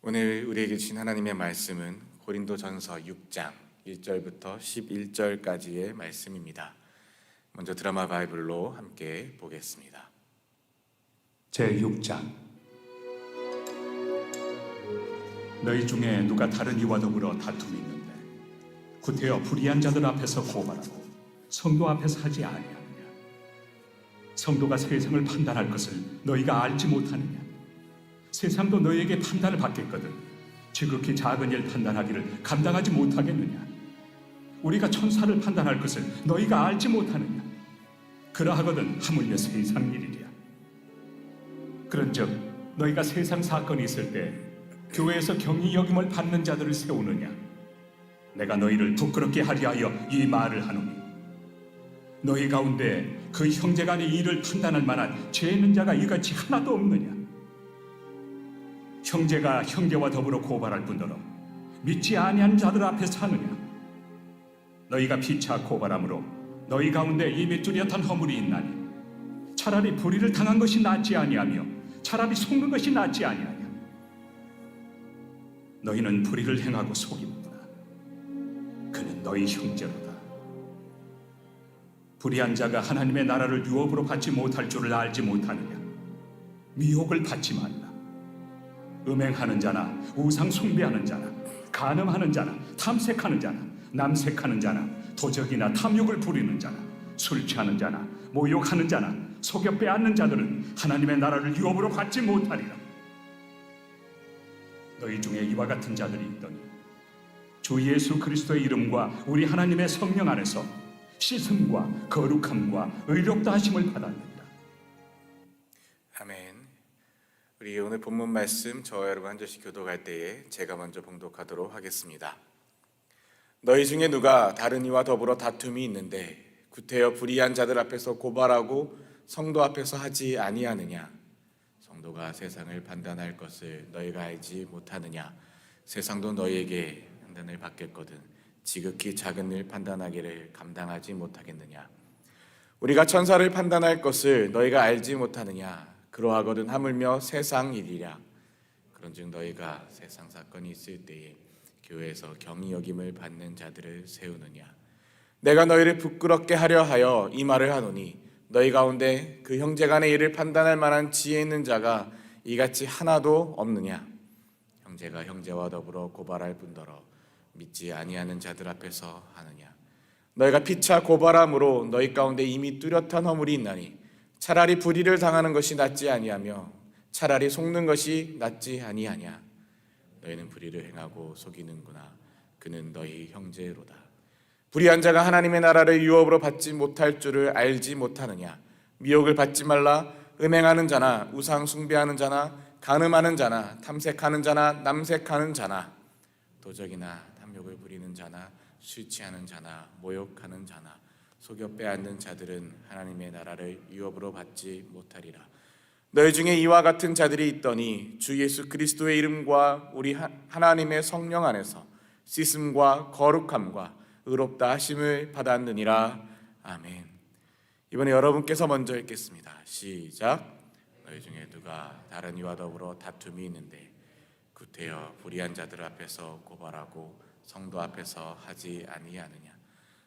오늘 우리에게 주신 하나님의 말씀은 고린도전서 6장 1절부터 11절까지의 말씀입니다. 먼저 드라마 바이블로 함께 보겠습니다. 제6장. 너희 중에 누가 다른 이와 더불어 다툼이 있는데 구태여 불의한 자들 앞에서 고발하고 성도 앞에서 하지 아니하느냐? 성도가 세상을 판단할 것을 너희가 알지 못하느냐? 세상도 너희에게 판단을 받겠거든 지극히 작은 일 판단하기를 감당하지 못하겠느냐? 우리가 천사를 판단할 것을 너희가 알지 못하느냐? 그러하거든 하물며 세상 일이랴. 그런즉 너희가 세상 사건이 있을 때 교회에서 경히 여김을 받는 자들을 세우느냐? 내가 너희를 부끄럽게 하려 하여 이 말을 하노니 너희 가운데 그 형제간의 일을 판단할 만한 죄 있는 자가 이같이 하나도 없느냐? 형제가 형제와 더불어 고발할 뿐더러 믿지 아니한 자들 앞에서 하느냐? 너희가 피차 고발함으로 너희 가운데 이미 뚜렷한 허물이 있나니 차라리 불의를 당한 것이 낫지 아니하며 차라리 속는 것이 낫지 아니하냐? 너희는 불의를 행하고 속이는구나. 그는 너희 형제로다. 불의한 자가 하나님의 나라를 유업으로 받지 못할 줄을 알지 못하느냐? 미혹을 받지 말라. 음행하는 자나 우상 숭배하는 자나 간음하는 자나 탐색하는 자나 남색하는 자나 도적이나 탐욕을 부리는 자나 술 취하는 자나 모욕하는 자나 속여 빼앗는 자들은 하나님의 나라를 유업으로 받지 못하리라. 너희 중에 이와 같은 자들이 있더니 주 예수 그리스도의 이름과 우리 하나님의 성령 안에서 씻음과 거룩함과 의롭다 하심을 받았느니라. 아멘. 우리 오늘 본문 말씀 저와 여러분 한 절씩 교독할 때에 제가 먼저 봉독하도록 하겠습니다. 너희 중에 누가 다른 이와 더불어 다툼이 있는데 구태여 불의한 자들 앞에서 고발하고 성도 앞에서 하지 아니하느냐? 성도가 세상을 판단할 것을 너희가 알지 못하느냐? 세상도 너희에게 판단을 받겠거든 지극히 작은 일 판단하기를 감당하지 못하겠느냐? 우리가 천사를 판단할 것을 너희가 알지 못하느냐? 그러하거든 하물며 세상 일이랴. 그런즉 너희가 세상 사건이 있을 때에 교회에서 경히 여김을 받는 자들을 세우느냐? 내가 너희를 부끄럽게 하려 하여 이 말을 하노니 너희 가운데 그 형제간의 일을 판단할 만한 지혜 있는 자가 이같이 하나도 없느냐? 형제가 형제와 더불어 고발할 뿐더러 믿지 아니하는 자들 앞에서 하느냐? 너희가 피차 고발함으로 너희 가운데 이미 뚜렷한 허물이 있나니 차라리 불의를 당하는 것이 낫지 아니하며 차라리 속는 것이 낫지 아니하냐? 너희는 불의를 행하고 속이는구나. 그는 너희 형제로다. 불의한 자가 하나님의 나라를 유업으로 받지 못할 줄을 알지 못하느냐? 미혹을 받지 말라. 음행하는 자나 우상 숭배하는 자나 간음하는 자나 탐색하는 자나 남색하는 자나 도적이나 탐욕을 부리는 자나 술 취하는 자나 모욕하는 자나 속여 빼앗는 자들은 하나님의 나라를 유업으로 받지 못하리라. 너희 중에 이와 같은 자들이 있더니 주 예수 그리스도의 이름과 우리 하나님의 성령 안에서 씻음과 거룩함과 의롭다 하심을 받았느니라. 아멘. 이번에 여러분께서 먼저 읽겠습니다. 시작. 너희 중에 누가 다른 이와 더불어 다툼이 있는데 구태여 불의한 자들 앞에서 고발하고 성도 앞에서 하지 아니하느냐?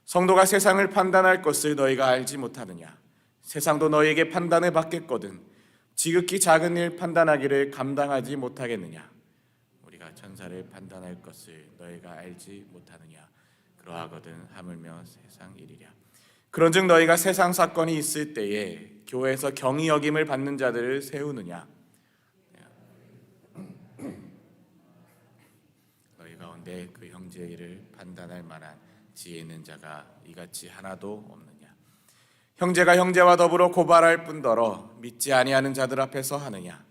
성도가 세상을 판단할 것을 너희가 알지 못하느냐? 세상도 너희에게 판단을 받겠거든 지극히 작은 일 판단하기를 감당하지 못하겠느냐? 우리가 천사를 판단할 것을 너희가 알지 못하느냐? 그러하거든 하물며 세상 일이랴. 그런즉 너희가 세상 사건이 있을 때에 교회에서 경히 여김을 받는 자들을 세우느냐? 너희 가운데 그 형제의 일을 판단할 만한 지혜 있는 자가 이같이 하나도 없느냐? 형제가 형제와 더불어 고발할 뿐더러 믿지 아니하는 자들 앞에서 하느냐?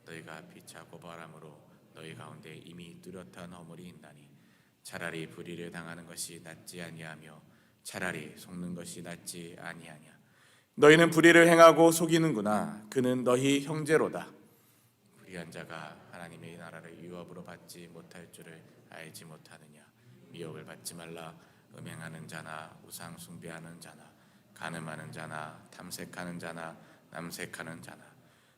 너희가 피차 고발함으로 너희 가운데 이미 뚜렷한 허물이 있나니 차라리 불의를 당하는 것이 낫지 아니하며 차라리 속는 것이 낫지 아니하냐? 너희는 불의를 행하고 속이는구나. 그는 너희 형제로다. 불의한 자가 하나님의 나라를 유업으로 받지 못할 줄을 알지 못하느냐? 미혹을 받지 말라. 음행하는 자나 우상 숭배하는 자나 간음하는 자나 탐색하는 자나 남색하는 자나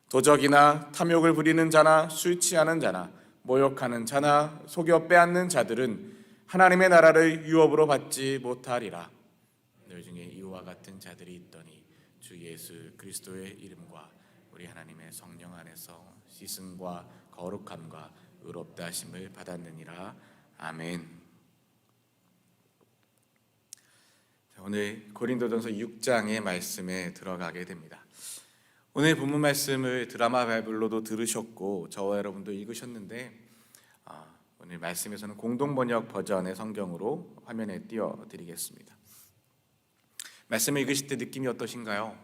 도적이나 탐욕을 부리는 자나 술 취하는 자나 모욕하는 자나 속여 빼앗는 자들은 하나님의 나라를 유업으로 받지 못하리라. 너희 중에 이와 같은 자들이 있더니 주 예수 그리스도의 이름과 우리 하나님의 성령 안에서 씻음과 거룩함과 의롭다 하심을 받았느니라. 아멘. 오늘 고린도전서 6장의 말씀에 들어가게 됩니다. 오늘 본문 말씀을 드라마 바이블로도 들으셨고 저와 여러분도 읽으셨는데 오늘 말씀에서는 공동번역 버전의 성경으로 화면에 띄워드리겠습니다. 말씀을 읽으실 때 느낌이 어떠신가요?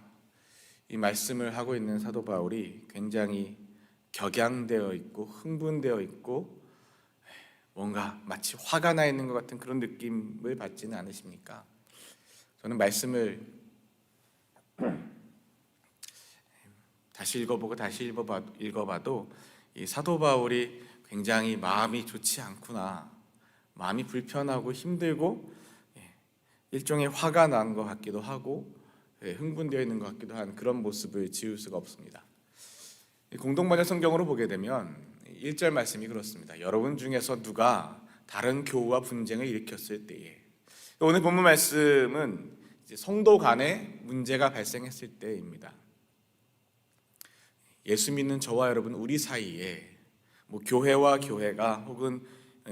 이 말씀을 하고 있는 사도 바울이 굉장히 격양되어 있고 흥분되어 있고 뭔가 마치 화가 나 있는 것 같은 그런 느낌을 받지는 않으십니까? 저는 말씀을 다시 읽어보고 다시 읽어봐도 이 사도 바울이 굉장히 마음이 좋지 않구나, 마음이 불편하고 힘들고 일종의 화가 난 것 같기도 하고 흥분되어 있는 것 같기도 한 그런 모습을 지울 수가 없습니다. 공동번역 성경으로 보게 되면 1절 말씀이 그렇습니다. 여러분 중에서 누가 다른 교우와 분쟁을 일으켰을 때에, 오늘 본문 말씀은 성도 간에 문제가 발생했을 때입니다. 예수 믿는 저와 여러분 우리 사이에 교회와 교회가 혹은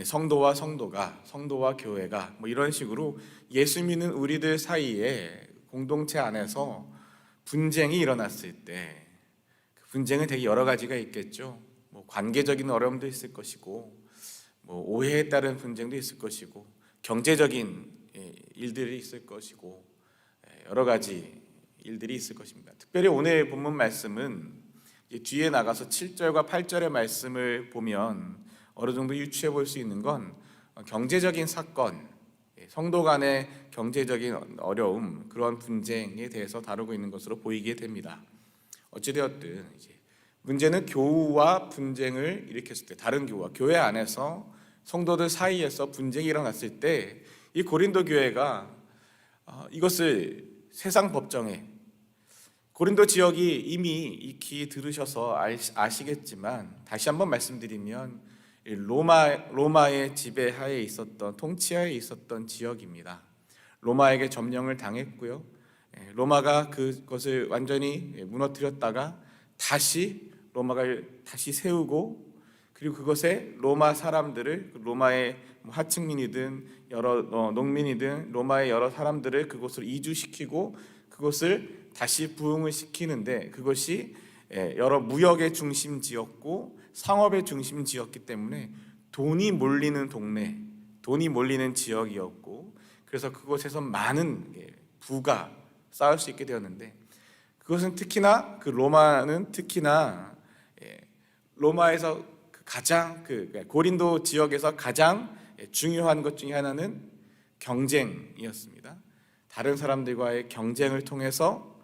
성도와 성도가, 성도와 교회가 이런 식으로 예수 믿는 우리들 사이에 공동체 안에서 분쟁이 일어났을 때 그 분쟁은 되게 여러 가지가 있겠죠. 관계적인 어려움도 있을 것이고 오해에 따른 분쟁도 있을 것이고 경제적인 일들이 있을 것이고 여러 가지 일들이 있을 것입니다. 특별히 오늘 본문 말씀은 뒤에 나가서 7절과 8절의 말씀을 보면 어느 정도 유추해 볼 수 있는 건 경제적인 사건, 성도 간의 경제적인 어려움, 그런 분쟁에 대해서 다루고 있는 것으로 보이게 됩니다. 어찌되었든 문제는 교우와 분쟁을 일으켰을 때, 다른 교우와 교회 안에서 성도들 사이에서 분쟁이 일어났을 때 이 고린도 교회가 이것을 세상 법정에, 고린도 지역이 이미 익히 들으셔서 아시겠지만 다시 한번 말씀드리면 로마의 지배하에 있었던, 통치하에 있었던 지역입니다. 로마에게 점령을 당했고요. 로마가 그것을 완전히 무너뜨렸다가 다시 로마를 다시 세우고, 그리고 그것에 로마 사람들을, 로마의 하층민이든 여러 농민이든 로마의 여러 사람들을 그곳으로 이주시키고 그것을 다시 부흥을 시키는데, 그것이 여러 무역의 중심지였고 상업의 중심지였기 때문에 돈이 몰리는 동네, 돈이 몰리는 지역이었고, 그래서 그곳에서 많은 부가 쌓을 수 있게 되었는데, 그것은 특히나 로마는 특히나 로마에서 가장 고린도 지역에서 가장 중요한 것 중에 하나는 경쟁이었습니다. 다른 사람들과의 경쟁을 통해서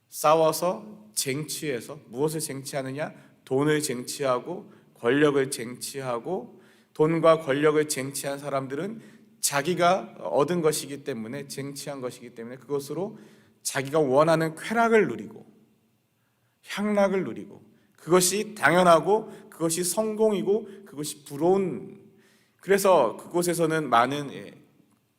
싸워서 쟁취해서, 무엇을 쟁취하느냐? 돈을 쟁취하고 권력을 쟁취하고, 돈과 권력을 쟁취한 사람들은 자기가 얻은 것이기 때문에, 쟁취한 것이기 때문에 그것으로 자기가 원하는 쾌락을 누리고 향락을 누리고, 그것이 당연하고 그것이 성공이고 그것이 부러운, 그래서 그곳에서는 많은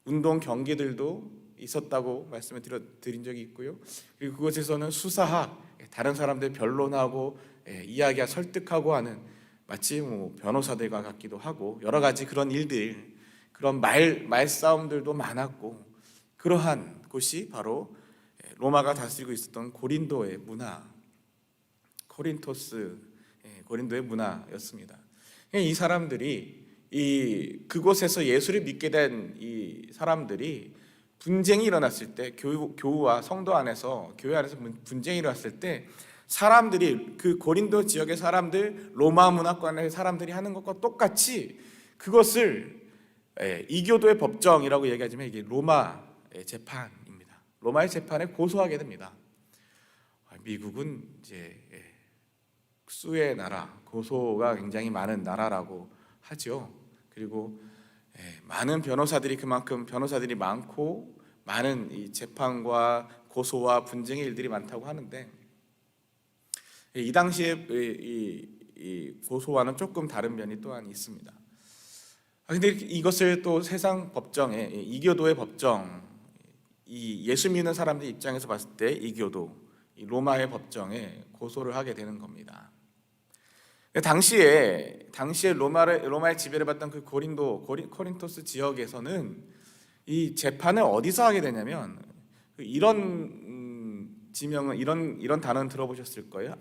운동 경기들도 있었다고 말씀을 드린 적이 있고요. 그리고 그곳에서는 수사학, 다른 사람들 변론하고 이야기와 설득하고 하는, 마치 변호사들과 같기도 하고 여러 가지 그런 일들, 그런 말싸움들도 많았고, 그러한 곳이 바로 로마가 다스리고 있었던 고린도의 문화, 고린도의 문화였습니다. 이 사람들이, 그곳에서 예수를 믿게 된 이 사람들이 분쟁이 일어났을 때, 교우와 성도 안에서, 교회 안에서 분쟁이 일어났을 때 사람들이, 그 고린도 지역의 사람들, 로마 문화권의 사람들이 하는 것과 똑같이 그것을 이교도의 법정이라고 얘기하지만 이게 로마의 재판입니다. 로마의 재판에 고소하게 됩니다. 미국은 이제 수의 나라, 고소가 굉장히 많은 나라라고 하죠. 그리고 많은 변호사들이, 그만큼 변호사들이 많고 많은 이 재판과 고소와 분쟁의 일들이 많다고 하는데, 이 당시에 이 고소와는 조금 다른 면이 또한 있습니다. 근데 이것을 또 세상 법정에, 이교도의 법정, 이 예수 믿는 사람들 입장에서 봤을 때 이교도, 이 로마의 법정에 고소를 하게 되는 겁니다. 당시에 로마의 지배를 받던 그 코린토스 지역에서는 이 재판을 어디서 하게 되냐면, 이런 지명은 이런 단어는 들어보셨을 거예요.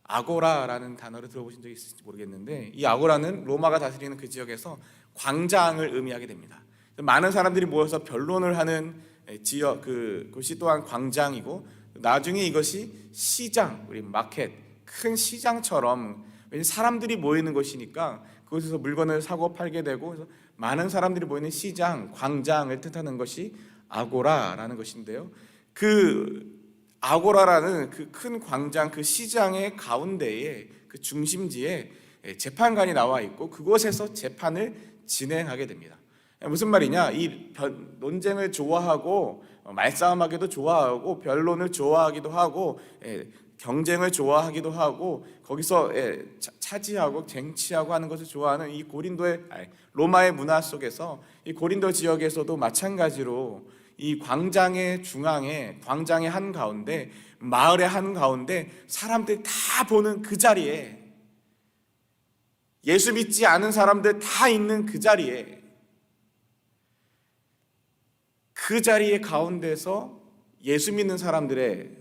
아고라라는 단어를 들어보신 적이 있을지 모르겠는데, 이 아고라는 로마가 다스리는 그 지역에서 광장을 의미하게 됩니다. 많은 사람들이 모여서 변론을 하는 지역, 그곳이 또한 광장이고, 나중에 이것이 시장, 우리 마켓, 큰 시장처럼, 왜냐하면 사람들이 모이는 곳이니까 그곳에서 물건을 사고 팔게 되고, 그래서 많은 사람들이 모이는 시장, 광장을 뜻하는 것이 아고라라는 것인데요. 그 아고라라는 그 큰 광장, 그 시장의 가운데에, 그 중심지에 재판관이 나와 있고, 그곳에서 재판을 진행하게 됩니다. 무슨 말이냐? 이 논쟁을 좋아하고, 말싸움하기도 좋아하고, 변론을 좋아하기도 하고, 경쟁을 좋아하기도 하고, 거기서 차지하고 쟁취하고 하는 것을 좋아하는 이 로마의 문화 속에서, 이 고린도 지역에서도 마찬가지로 이 광장의 중앙에, 광장의 한가운데, 마을의 한가운데 사람들 다 보는 그 자리에, 예수 믿지 않은 사람들 다 있는 그 자리에, 그 자리의 가운데서 예수 믿는 사람들의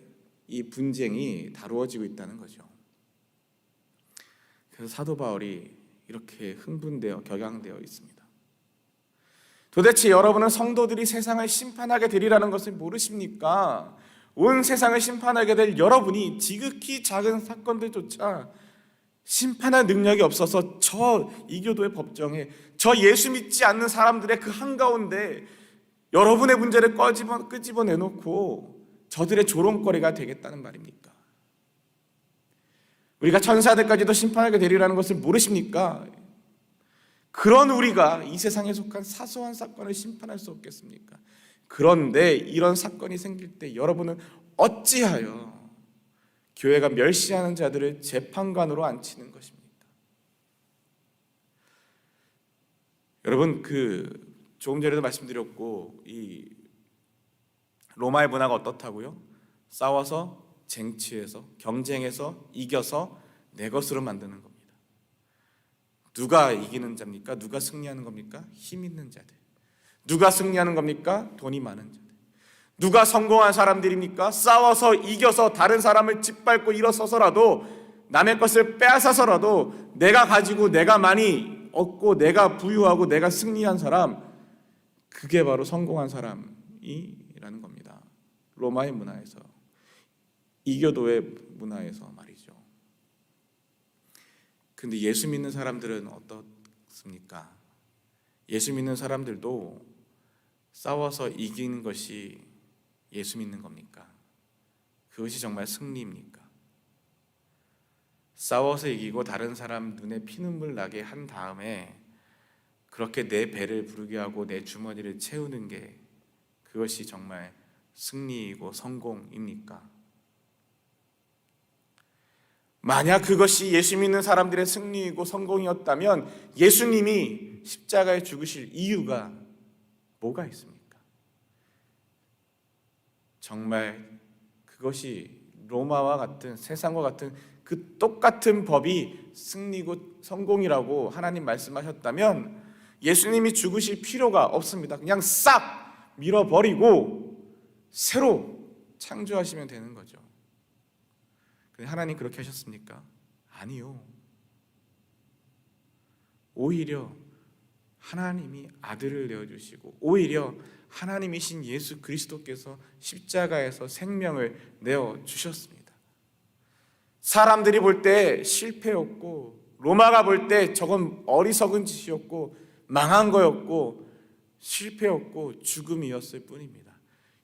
이 분쟁이 다루어지고 있다는 거죠. 그래서 사도 바울이 이렇게 흥분되어 격양되어 있습니다. 도대체 여러분은 성도들이 세상을 심판하게 되리라는 것을 모르십니까? 온 세상을 심판하게 될 여러분이 지극히 작은 사건들조차 심판할 능력이 없어서 저 이교도의 법정에, 저 예수 믿지 않는 사람들의 그 한가운데 여러분의 문제를 끄집어내놓고 저들의 조롱거리가 되겠다는 말입니까? 우리가 천사들까지도 심판하게 되리라는 것을 모르십니까? 그런 우리가 이 세상에 속한 사소한 사건을 심판할 수 없겠습니까? 그런데 이런 사건이 생길 때 여러분은 어찌하여 교회가 멸시하는 자들을 재판관으로 앉히는 것입니까? 여러분, 조금 전에도 말씀드렸고, 이 로마의 문화가 어떻다고요? 싸워서 쟁취해서, 경쟁해서 이겨서 내 것으로 만드는 겁니다. 누가 이기는 자입니까? 누가 승리하는 겁니까? 힘 있는 자들. 누가 승리하는 겁니까? 돈이 많은 자들. 누가 성공한 사람들입니까? 싸워서 이겨서 다른 사람을 짓밟고 일어서서라도, 남의 것을 빼앗아서라도 내가 가지고 내가 많이 얻고 내가 부유하고 내가 승리한 사람, 그게 바로 성공한 사람이라는 겁니다. 로마의 문화에서, 이교도의 문화에서 말이죠. 근데 예수 믿는 사람들은 어떻습니까? 예수 믿는 사람들도 싸워서 이기는 것이 예수 믿는 겁니까? 그것이 정말 승리입니까? 싸워서 이기고 다른 사람 눈에 피눈물 나게 한 다음에 그렇게 내 배를 부르게 하고 내 주머니를 채우는 게 그것이 정말 승리이고 성공입니까? 만약 그것이 예수 믿는 사람들의 승리이고 성공이었다면 예수님이 십자가에 죽으실 이유가 뭐가 있습니까? 정말 그것이 로마와 같은, 세상과 같은 그 똑같은 법이 승리고 성공이라고 하나님 말씀하셨다면 예수님이 죽으실 필요가 없습니다. 그냥 싹 밀어버리고 새로 창조하시면 되는 거죠. 근데 하나님 그렇게 하셨습니까? 아니요. 오히려 하나님이 아들을 내어주시고, 오히려 하나님이신 예수 그리스도께서 십자가에서 생명을 내어주셨습니다. 사람들이 볼 때 실패였고, 로마가 볼 때 저건 어리석은 짓이었고 망한 거였고 실패였고 죽음이었을 뿐입니다.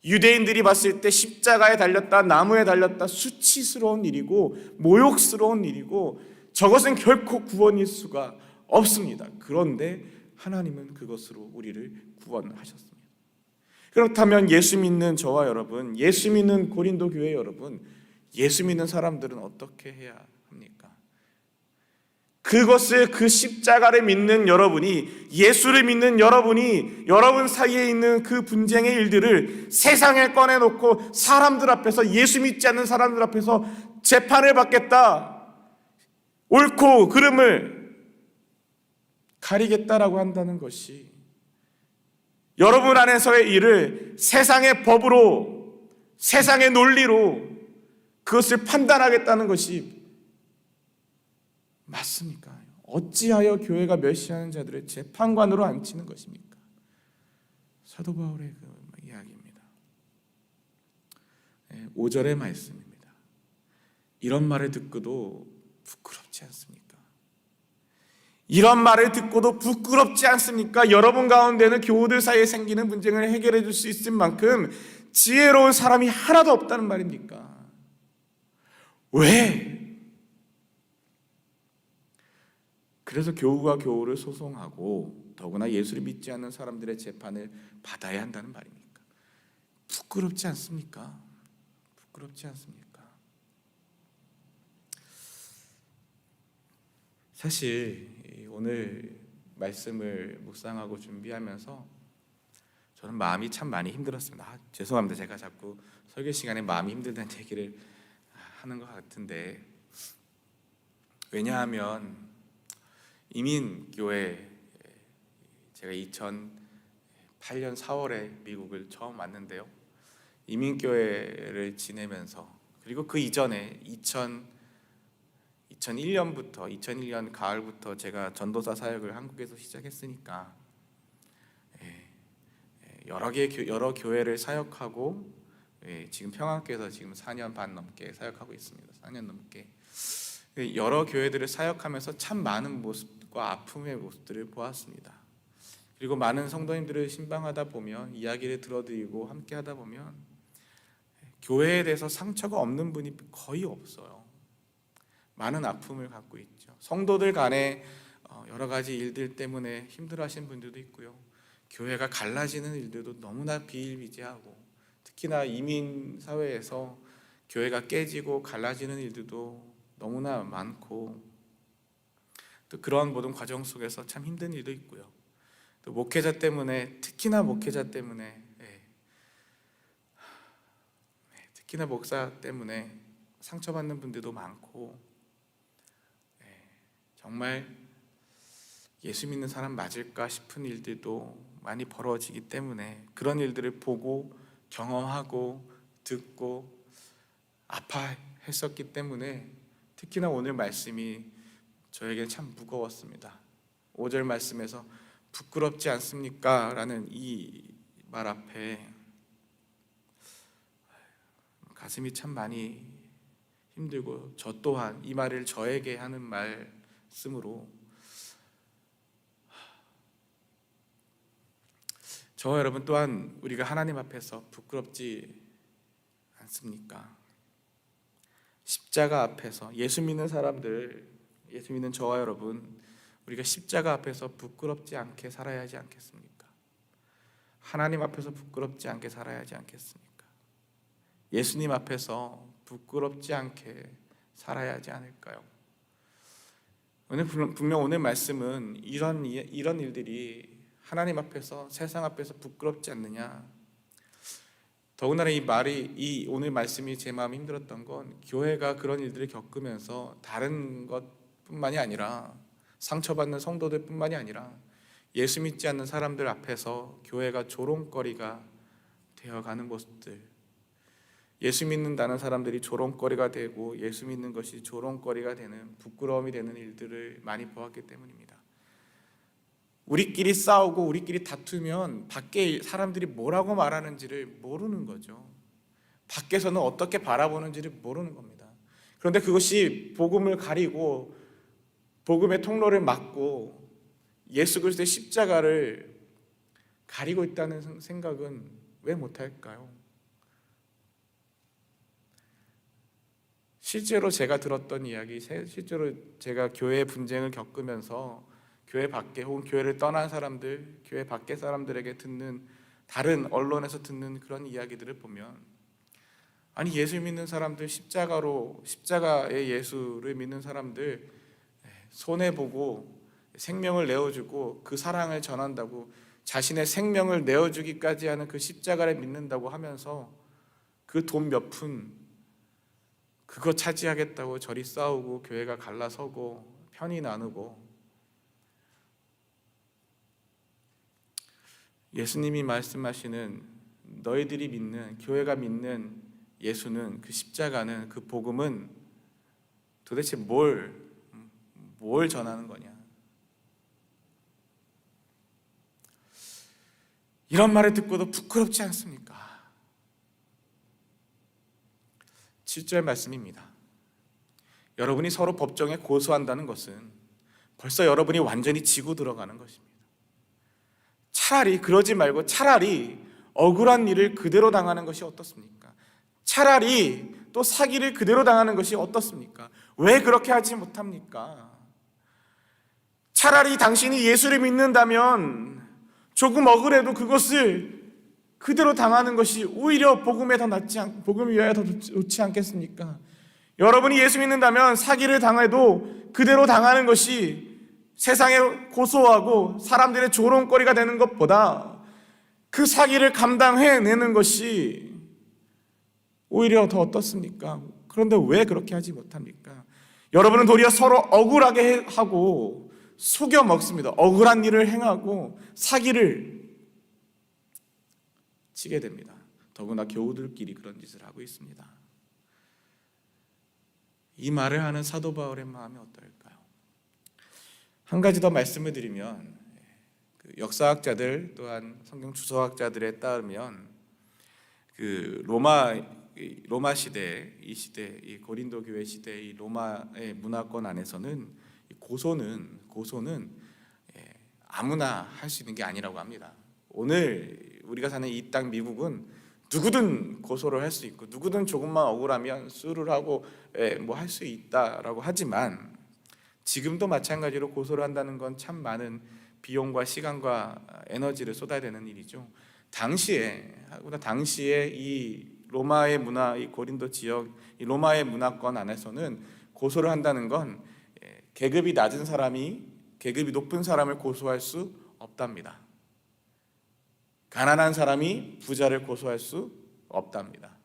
유대인들이 봤을 때 십자가에 달렸다, 나무에 달렸다 수치스러운 일이고 모욕스러운 일이고 저것은 결코 구원일 수가 없습니다. 그런데 하나님은 그것으로 우리를 구원하셨습니다. 그렇다면 예수 믿는 저와 여러분, 예수 믿는 고린도 교회 여러분, 예수 믿는 사람들은 어떻게 해야 합니까? 그것을 그 십자가를 믿는 여러분이, 예수를 믿는 여러분이 여러분 사이에 있는 그 분쟁의 일들을 세상에 꺼내놓고 사람들 앞에서, 예수 믿지 않는 사람들 앞에서 재판을 받겠다, 옳고 그름을 가리겠다라고 한다는 것이, 여러분 안에서의 일을 세상의 법으로, 세상의 논리로 그것을 판단하겠다는 것이 맞습니까? 어찌하여 교회가 멸시하는 자들을 재판관으로 앉히는 것입니까? 사도 바울의 그 이야기입니다. 5절의 말씀입니다. 이런 말을 듣고도 부끄럽지 않습니까? 이런 말을 듣고도 부끄럽지 않습니까? 여러분 가운데는 교우들 사이에 생기는 분쟁을 해결해 줄 수 있을 만큼 지혜로운 사람이 하나도 없다는 말입니까? 왜? 그래서 교우가 교우를 소송하고 더구나 예수를 믿지 않는 사람들의 재판을 받아야 한다는 말입니까? 부끄럽지 않습니까? 부끄럽지 않습니까? 사실 오늘 말씀을 묵상하고 준비하면서 저는 마음이 참 많이 힘들었습니다. 죄송합니다. 제가 자꾸 설교 시간에 마음이 힘들다는 얘기를 하는 것 같은데, 왜냐하면 이민교회, 제가 2008년 4월에 미국을 처음 왔는데요, 이민교회를 지내면서, 그리고 그 이전에 2001년 가을부터 제가 전도사 사역을 한국에서 시작했으니까 여러 교회를 사역하고, 지금 평안교회에서 지금 4년 반 넘게 사역하고 있습니다. 4년 넘게 여러 교회들을 사역하면서 참 많은 모습과 아픔의 모습들을 보았습니다. 그리고 많은 성도님들을 신방하다 보면, 이야기를 들어드리고 함께 하다 보면 교회에 대해서 상처가 없는 분이 거의 없어요. 많은 아픔을 갖고 있죠. 성도들 간에 여러 가지 일들 때문에 힘들어하시는 분들도 있고요, 교회가 갈라지는 일들도 너무나 비일비재하고, 특히나 이민 사회에서 교회가 깨지고 갈라지는 일들도 너무나 많고, 또 그러한 모든 과정 속에서 참 힘든 일도 있고요, 또 목회자 때문에, 특히나 목회자 때문에, 특히나 목사 때문에 상처받는 분들도 많고, 정말 예수 믿는 사람 맞을까 싶은 일들도 많이 벌어지기 때문에, 그런 일들을 보고 경험하고 듣고 아파했었기 때문에 특히나 오늘 말씀이 저에게 참 무거웠습니다. 5절 말씀에서 부끄럽지 않습니까? 라는 이 말 앞에 가슴이 참 많이 힘들고, 저 또한 이 말을 저에게 하는 말씀으로 저와 여러분 또한 우리가 하나님 앞에서 부끄럽지 않습니까? 십자가 앞에서, 예수 믿는 사람들, 예수 믿는 저와 여러분, 우리가 십자가 앞에서 부끄럽지 않게 살아야 하지 않겠습니까? 하나님 앞에서 부끄럽지 않게 살아야 하지 않겠습니까? 예수님 앞에서 부끄럽지 않게 살아야 하지 않을까요? 분명 오늘 말씀은 이런 일들이 하나님 앞에서, 세상 앞에서 부끄럽지 않느냐. 더군다나 이 오늘 말씀이 제 마음이 힘들었던 건, 교회가 그런 일들을 겪으면서 다른 것뿐만이 아니라, 상처받는 성도들 뿐만이 아니라 예수 믿지 않는 사람들 앞에서 교회가 조롱거리가 되어가는 모습들, 예수 믿는다는 사람들이 조롱거리가 되고 예수 믿는 것이 조롱거리가 되는, 부끄러움이 되는 일들을 많이 보았기 때문입니다. 우리끼리 싸우고 우리끼리 다투면 밖에 사람들이 뭐라고 말하는지를 모르는 거죠. 밖에서는 어떻게 바라보는지를 모르는 겁니다. 그런데 그것이 복음을 가리고 복음의 통로를 막고 예수 그리스도의 십자가를 가리고 있다는 생각은 왜 못할까요? 실제로 제가 들었던 이야기, 실제로 제가 교회 분쟁을 겪으면서 교회 밖에 혹은 교회를 떠난 사람들, 교회 밖의 사람들에게 듣는, 다른 언론에서 듣는 그런 이야기들을 보면, 아니 예수 믿는 사람들, 십자가의 예수를 믿는 사람들 손해보고 생명을 내어주고 그 사랑을 전한다고 자신의 생명을 내어주기까지 하는 그 십자가를 믿는다고 하면서 그 돈 몇 푼 그거 차지하겠다고 저리 싸우고 교회가 갈라서고 편이 나누고, 예수님이 말씀하시는 너희들이 믿는, 교회가 믿는 예수는, 그 십자가는, 그 복음은 도대체 뭘 전하는 거냐? 이런 말을 듣고도 부끄럽지 않습니까? 7절 말씀입니다. 여러분이 서로 법정에 고소한다는 것은 벌써 여러분이 완전히 지고 들어가는 것입니다. 차라리 그러지 말고 차라리 억울한 일을 그대로 당하는 것이 어떻습니까? 차라리 또 사기를 그대로 당하는 것이 어떻습니까? 왜 그렇게 하지 못합니까? 차라리 당신이 예수를 믿는다면 조금 억울해도 그것을 그대로 당하는 것이 오히려 복음 위하여 더 좋지 않겠습니까? 여러분이 예수 믿는다면 사기를 당해도 그대로 당하는 것이 세상에 고소하고 사람들의 조롱거리가 되는 것보다 그 사기를 감당해내는 것이 오히려 더 어떻습니까? 그런데 왜 그렇게 하지 못합니까? 여러분은 도리어 서로 억울하게 하고 속여 먹습니다. 억울한 일을 행하고 사기를 치게 됩니다. 더구나 교우들끼리 그런 짓을 하고 있습니다. 이 말을 하는 사도 바울의 마음이 어떨까요? 한 가지 더 말씀을 드리면, 그 역사학자들 또한 성경 주석학자들에 따르면 그 로마 시대, 이 시대, 이 고린도 교회 시대, 이 로마의 문화권 안에서는 고소는 아무나 할 수 있는 게 아니라고 합니다. 오늘 우리가 사는 이 땅 미국은 누구든 고소를 할 수 있고 누구든 조금만 억울하면 수를 하고 뭐 할 수 있다라고 하지만, 지금도 마찬가지로 고소를 한다는 건 참 많은 비용과 시간과 에너지를 쏟아야 되는 일이죠. 당시에 이 로마의 문화, 이 고린도 지역, 이 로마의 문화권 안에서는 고소를 한다는 건 계급이 낮은 사람이 계급이 높은 사람을 고소할 수 없답니다. 가난한 사람이 부자를 고소할 수 없답니다.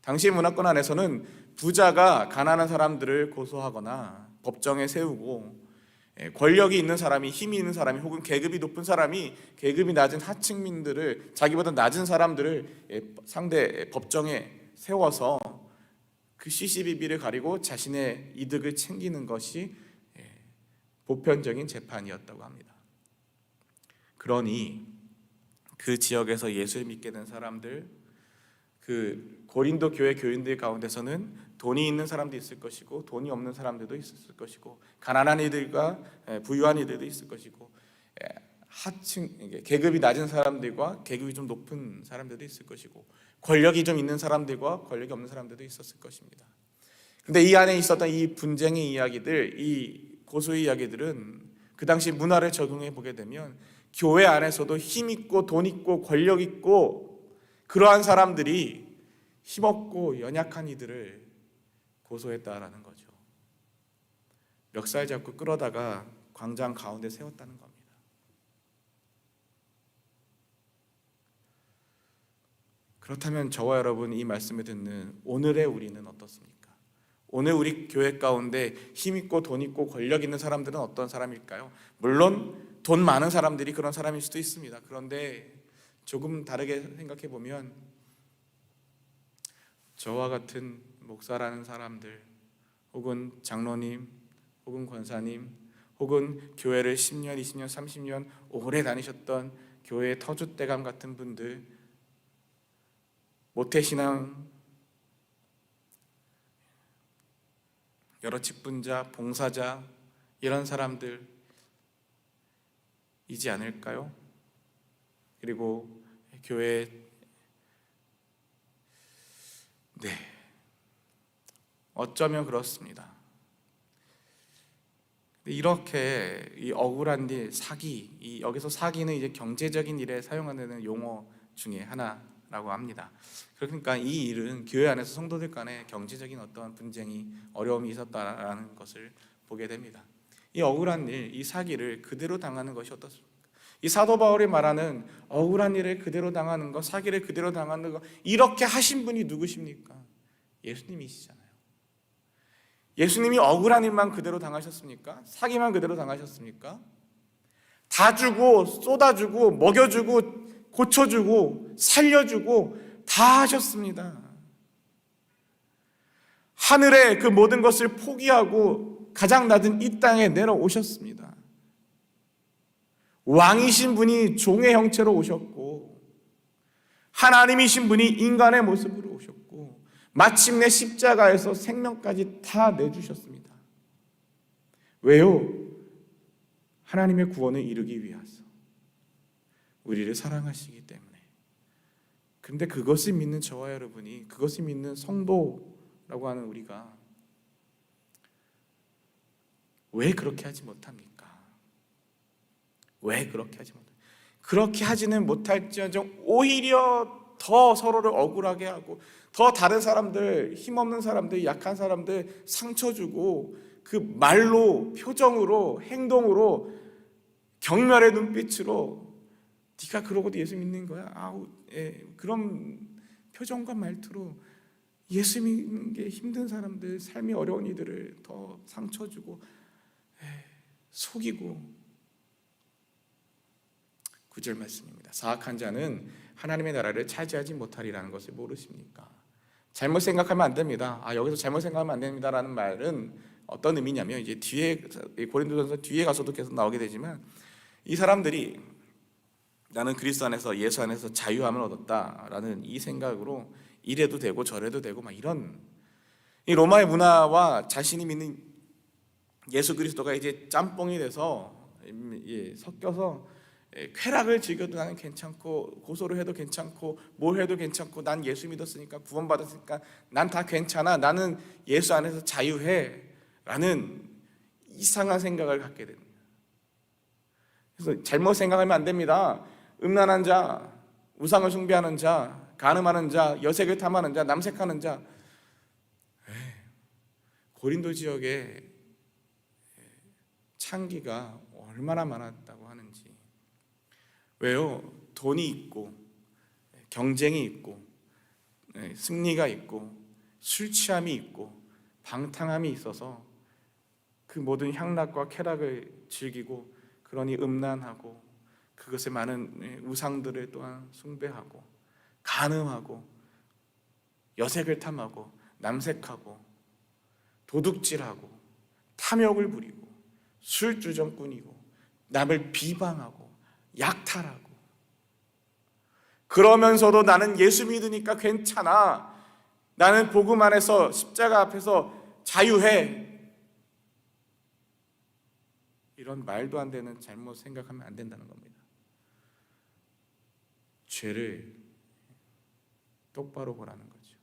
당시 문화권 안에서는 부자가 가난한 사람들을 고소하거나 법정에 세우고, 권력이 있는 사람이, 힘이 있는 사람이, 혹은 계급이 높은 사람이 계급이 낮은 하층민들을, 자기보다 낮은 사람들을 상대 법정에 세워서 그 시시비비를 가리고 자신의 이득을 챙기는 것이 보편적인 재판이었다고 합니다. 그러니 그 지역에서 예수를 믿게 된 사람들, 그 고린도 교회 교인들 가운데서는 돈이 있는 사람도 있을 것이고 돈이 없는 사람들도 있을 것이고, 가난한 이들과 부유한 이들도 있을 것이고, 하층 계급이 낮은 사람들과 계급이 좀 높은 사람들도 있을 것이고, 권력이 좀 있는 사람들과 권력이 없는 사람들도 있었을 것입니다. 그런데 이 안에 있었던 이 분쟁의 이야기들, 이 고소의 이야기들은 그 당시 문화를 적용해 보게 되면 교회 안에서도 힘 있고 돈 있고 권력 있고 그러한 사람들이 힘없고 연약한 이들을 고소했다라는 거죠. 멱살 잡고 끌어다가 광장 가운데 세웠다는 겁니다. 그렇다면 저와 여러분, 이 말씀을 듣는 오늘의 우리는 어떻습니까? 오늘 우리 교회 가운데 힘 있고 돈 있고 권력 있는 사람들은 어떤 사람일까요? 물론 돈 많은 사람들이 그런 사람일 수도 있습니다. 그런데 조금 다르게 생각해 보면, 저와 같은 목사라는 사람들, 혹은 장로님, 혹은 권사님, 혹은 교회를 10년, 20년, 30년 오래 다니셨던 교회의 터줏대감 같은 분들, 모태신앙, 여러 직분자, 봉사자, 이런 사람들이지 않을까요? 그리고 교회, 어쩌면 그렇습니다. 이렇게 이 억울한 일, 사기, 여기서 사기는 이제 경제적인 일에 사용하는 용어 중에 하나라고 합니다. 그러니까 이 일은 교회 안에서 성도들 간에 경제적인 어떤 분쟁이, 어려움이 있었다라는 것을 보게 됩니다. 이 억울한 일, 이 사기를 그대로 당하는 것이 어떻습니까? 이 사도 바울이 말하는 억울한 일을 그대로 당하는 것, 사기를 그대로 당하는 것, 이렇게 하신 분이 누구십니까? 예수님이시잖아요. 예수님이 억울한 일만 그대로 당하셨습니까? 사기만 그대로 당하셨습니까? 다 주고 쏟아주고 먹여주고 고쳐주고 살려주고 다 하셨습니다. 하늘의 그 모든 것을 포기하고 가장 낮은 이 땅에 내려오셨습니다. 왕이신 분이 종의 형체로 오셨고 하나님이신 분이 인간의 모습으로 오셨고 마침내 십자가에서 생명까지 다 내주셨습니다. 왜요? 하나님의 구원을 이루기 위해서 우리를 사랑하시기 때문에. 근데 그것을 믿는 저와 여러분이, 그것을 믿는 성도라고 하는 우리가 왜 그렇게 하지 못합니까? 왜 그렇게 하지 못합니까? 그렇게 하지는 못할지언정 오히려 더 서로를 억울하게 하고 더 다른 사람들, 힘없는 사람들, 약한 사람들 상처 주고 그 말로, 표정으로, 행동으로, 경멸의 눈빛으로 네가 그러고도 예수 믿는 거야? 그런 표정과 말투로 예수 믿는 게 힘든 사람들, 삶이 어려운 이들을 더 상처 주고 속이고. 9절 말씀입니다. 사악한 자는 하나님의 나라를 차지하지 못하리라는 것을 모르십니까? 잘못 생각하면 안 됩니다. 여기서 잘못 생각하면 안 됩니다라는 말은 어떤 의미냐면, 이제 뒤에 고린도전서 뒤에 가서도 계속 나오게 되지만, 이 사람들이 나는 그리스도 안에서, 예수 안에서 자유함을 얻었다라는 이 생각으로 이래도 되고 저래도 되고 막 이런, 이 로마의 문화와 자신이 믿는 예수 그리스도가 이제 짬뽕이 돼서 섞여서 쾌락을 즐겨도 나는 괜찮고, 고소를 해도 괜찮고, 뭘 해도 괜찮고, 난 예수 믿었으니까, 구원받았으니까 난 다 괜찮아, 나는 예수 안에서 자유해 라는 이상한 생각을 갖게 됩니다. 그래서 잘못 생각하면 안 됩니다. 음란한 자, 우상을 숭배하는 자, 간음하는 자, 여색을 탐하는 자, 남색하는 자, 고린도 지역에 창기가 얼마나 많았다고 하는지. 왜요? 돈이 있고 경쟁이 있고 승리가 있고 술 취함이 있고 방탕함이 있어서 그 모든 향락과 쾌락을 즐기고, 그러니 음란하고 그것에 많은 우상들을 또한 숭배하고 간음하고 여색을 탐하고 남색하고 도둑질하고 탐욕을 부리고 술주정꾼이고 남을 비방하고 약탈하고, 그러면서도 나는 예수 믿으니까 괜찮아, 나는 복음 안에서 십자가 앞에서 자유해, 이런 말도 안 되는 잘못 생각하면 안 된다는 겁니다. 죄를 똑바로 보라는 거죠.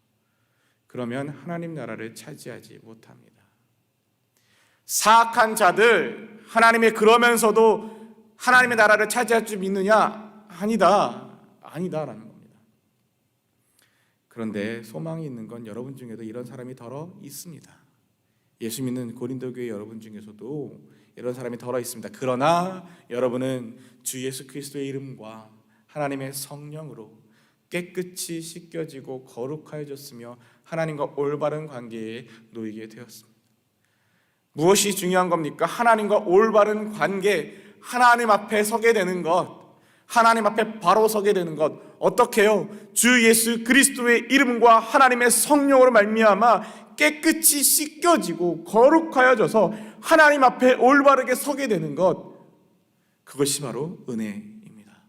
그러면 하나님 나라를 차지하지 못합니다. 사악한 자들, 하나님의 그러면서도 하나님의 나라를 차지할 줄 믿느냐? 아니다라는 겁니다. 그런데 소망이 있는 건 여러분 중에도 이런 사람이 더러 있습니다. 예수 믿는 고린도 교회 여러분 중에서도 이런 사람이 더러 있습니다. 그러나 여러분은 주 예수 그리스도의 이름과 하나님의 성령으로 깨끗이 씻겨지고 거룩하여졌으며 하나님과 올바른 관계에 놓이게 되었습니다. 무엇이 중요한 겁니까? 하나님과 올바른 관계, 하나님 앞에 서게 되는 것, 하나님 앞에 바로 서게 되는 것. 어떻게 해요? 주 예수 그리스도의 이름과 하나님의 성령으로 말미암아 깨끗이 씻겨지고 거룩하여져서 하나님 앞에 올바르게 서게 되는 것, 그것이 바로 은혜입니다.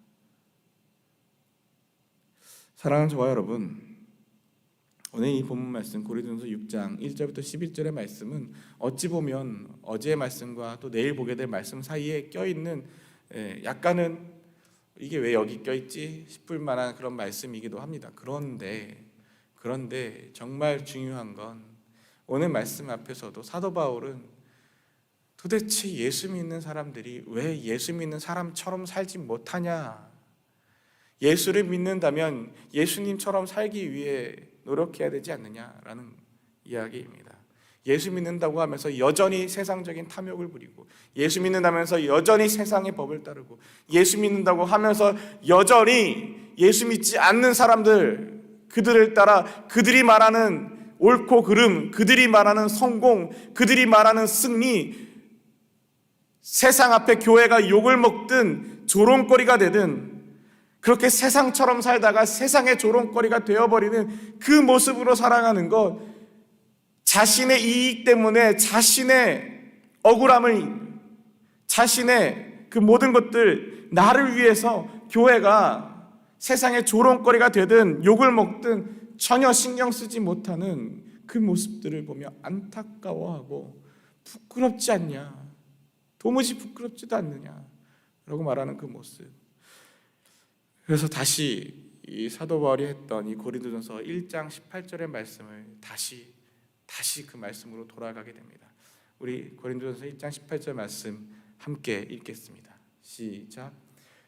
사랑하는 저와 여러분, 오늘 이 본문 말씀 고린도전서 6장 1절부터 11절의 말씀은 어찌 보면 어제의 말씀과 또 내일 보게 될 말씀 사이에 껴있는 약간은 이게 왜 여기 껴있지 싶을 만한 그런 말씀이기도 합니다. 그런데 정말 중요한 건 오늘 말씀 앞에서도 사도 바울은 도대체 예수 믿는 사람들이 왜 예수 믿는 사람처럼 살지 못하냐, 예수를 믿는다면 예수님처럼 살기 위해 노력해야 되지 않느냐라는 이야기입니다. 예수 믿는다고 하면서 여전히 세상적인 탐욕을 부리고, 예수 믿는다면서 여전히 세상의 법을 따르고, 예수 믿는다고 하면서 여전히 예수 믿지 않는 사람들, 그들을 따라 그들이 말하는 옳고 그름, 그들이 말하는 성공, 그들이 말하는 승리, 세상 앞에 교회가 욕을 먹든 조롱거리가 되든 그렇게 세상처럼 살다가 세상의 조롱거리가 되어버리는 그 모습으로 살아가는 것, 자신의 이익 때문에 자신의 억울함을, 자신의 그 모든 것들, 나를 위해서 교회가 세상의 조롱거리가 되든 욕을 먹든 전혀 신경 쓰지 못하는 그 모습들을 보며 안타까워하고 부끄럽지 않냐, 도무지 부끄럽지도 않느냐 라고 말하는 그 모습. 그래서 다시 이 사도 바울이 했던 이 고린도전서 1장 18절의 말씀을 다시 그 말씀으로 돌아가게 됩니다. 우리 고린도전서 1장 18절 말씀 함께 읽겠습니다. 시작.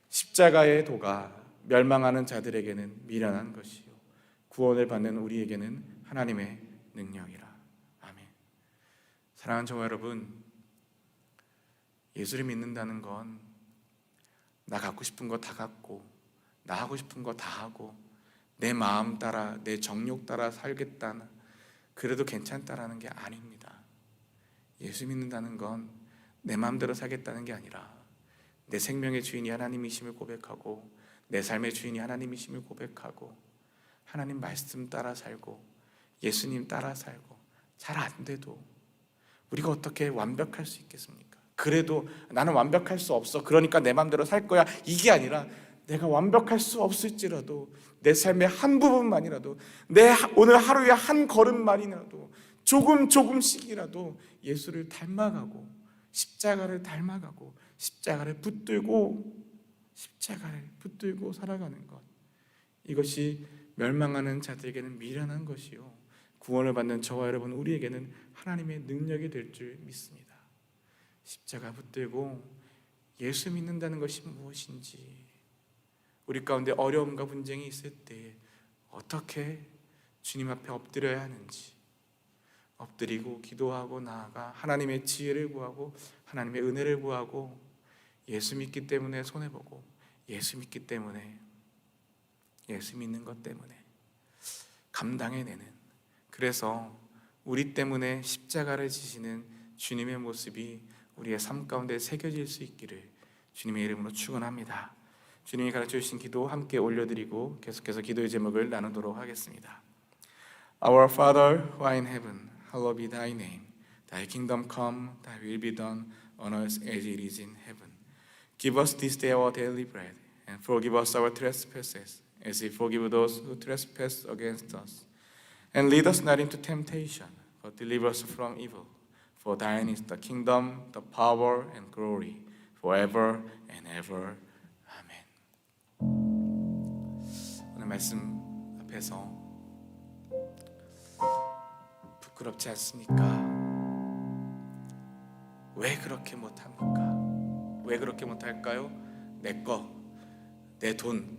십자가의 도가 멸망하는 자들에게는 미련한 것이요 구원을 받는 우리에게는 하나님의 능력이라. 아멘. 사랑하는 성도 여러분, 예수를 믿는다는 건 나 갖고 싶은 거 다 갖고, 나 하고 싶은 거 다 하고, 내 마음 따라, 내 정욕 따라 살겠다는, 그래도 괜찮다라는 게 아닙니다. 예수 믿는다는 건 내 마음대로 살겠다는 게 아니라 내 생명의 주인이 하나님이심을 고백하고, 내 삶의 주인이 하나님이심을 고백하고, 하나님 말씀 따라 살고, 예수님 따라 살고, 잘 안 돼도 우리가 어떻게 완벽할 수 있겠습니까? 그래도 나는 완벽할 수 없어, 그러니까 내 마음대로 살 거야, 이게 아니라 내가 완벽할 수 없을지라도 내 삶의 한 부분만이라도, 내 오늘 하루의 한 걸음만이라도 조금씩이라도 예수를 닮아가고, 십자가를 닮아가고, 십자가를 붙들고 살아가는 것, 이것이 멸망하는 자들에게는 미련한 것이요 구원을 받는 저와 여러분 우리에게는 하나님의 능력이 될 줄 믿습니다. 십자가 붙들고 예수 믿는다는 것이 무엇인지, 우리 가운데 어려움과 분쟁이 있을 때 어떻게 주님 앞에 엎드려야 하는지, 엎드리고 기도하고 나아가 하나님의 지혜를 구하고 하나님의 은혜를 구하고, 예수 믿기 때문에 손해보고, 예수 믿기 때문에, 예수 믿는 것 때문에 감당해내는, 그래서 우리 때문에 십자가를 지시는 주님의 모습이 우리의 삶 가운데 새겨질 수 있기를 주님의 이름으로 축원합니다. 주님이 가르쳐 주신 기도 함께 올려드리고 계속해서 기도의 제목을 나누도록 하겠습니다. Our Father who art in heaven, hallowed be thy name. Thy kingdom come, thy will be done on earth as it is in heaven. Give us this day our daily bread, and forgive us our trespasses, as we forgive those who trespass against us. And lead us not into temptation, but deliver us from evil. For thine is the kingdom, the power, and glory, forever and ever. 아멘. 오늘 말씀 앞에서 부끄럽지 않습니까? 왜 그렇게 못합니까? 왜 그렇게 못할까요? 내 거, 내 돈,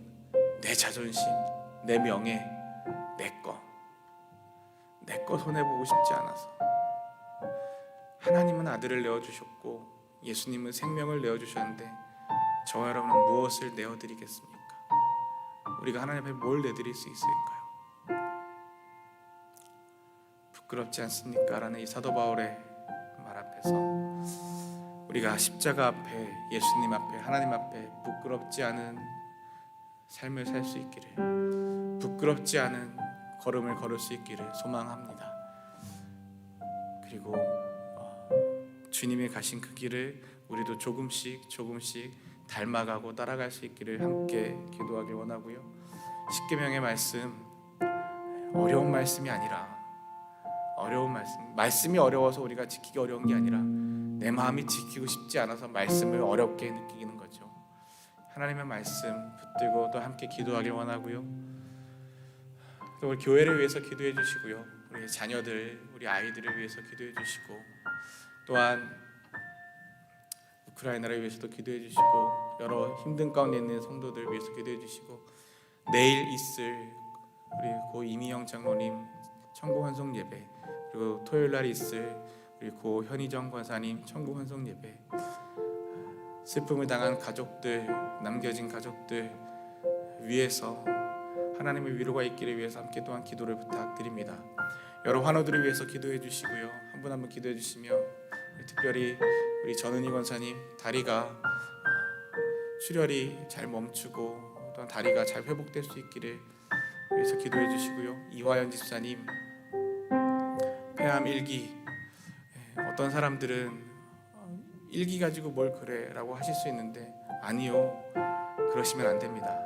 내 자존심, 내 명예, 내 거 손해보고 싶지 않아서. 하나님은 아들을 내어주셨고 예수님은 생명을 내어주셨는데 저와 여러분은 무엇을 내어드리겠습니까? 우리가 하나님 앞에 뭘 내드릴 수 있을까요? 부끄럽지 않습니까? 라는 이 사도 바울의 말 앞에서 우리가 십자가 앞에, 예수님 앞에, 하나님 앞에 부끄럽지 않은 삶을 살 수 있기를, 부끄럽지 않은 걸음을 걸을 수 있기를 소망합니다. 그리고 주님이 가신 그 길을 우리도 조금씩 닮아가고 따라갈 수 있기를 함께 기도하길 원하고요. 십계명의 말씀, 어려운 말씀이 아니라, 말씀이 어려워서 우리가 지키기 어려운 게 아니라 내 마음이 지키고 싶지 않아서 말씀을 어렵게 느끼는 거죠. 하나님의 말씀 붙들고 또 함께 기도하길 원하고요. 또 우리 교회를 위해서 기도해 주시고요, 우리 자녀들, 우리 아이들을 위해서 기도해 주시고, 또한 우크라이나를 위해서도 기도해 주시고, 여러 힘든 가운데 있는 성도들 위해서 기도해 주시고, 내일 있을 우리 고 이미영 장로님 천국 환송 예배, 그리고 토요일 날 있을 우리 고 현희정 권사님 천국 환송 예배, 슬픔을 당한 가족들, 남겨진 가족들 위해서 하나님의 위로가 있기를 위해서 함께 또한 기도를 부탁드립니다. 여러 환우들을 위해서 기도해 주시고요. 한 분 한 분 기도해 주시며, 특별히 우리 전은희 권사님 다리가 출혈이 잘 멈추고 또한 다리가 잘 회복될 수 있기를 위해서 기도해 주시고요. 이화연 집사님 폐암 1기, 어떤 사람들은 1기 가지고 뭘 그래 라고 하실 수 있는데, 아니요, 그러시면 안 됩니다.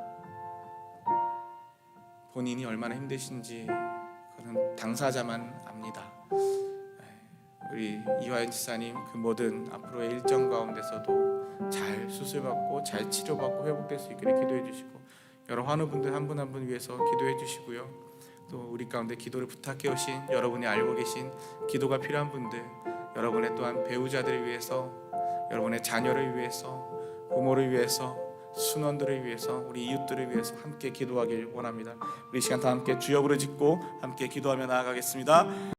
본인이 얼마나 힘드신지 그건 당사자만 압니다. 우리 이화연 집사님 그 모든 앞으로의 일정 가운데서도 잘 수술받고 잘 치료받고 회복될 수 있기를 기도해 주시고, 여러 환우분들 한 분 한 분 위해서 기도해 주시고요. 또 우리 가운데 기도를 부탁해 오신 여러분이 알고 계신 기도가 필요한 분들, 여러분의 또한 배우자들을 위해서, 여러분의 자녀를 위해서, 부모를 위해서, 순원들을 위해서, 우리 이웃들을 위해서 함께 기도하길 원합니다. 우리 시간 다 함께 주여 부르짖고 함께 기도하며 나아가겠습니다.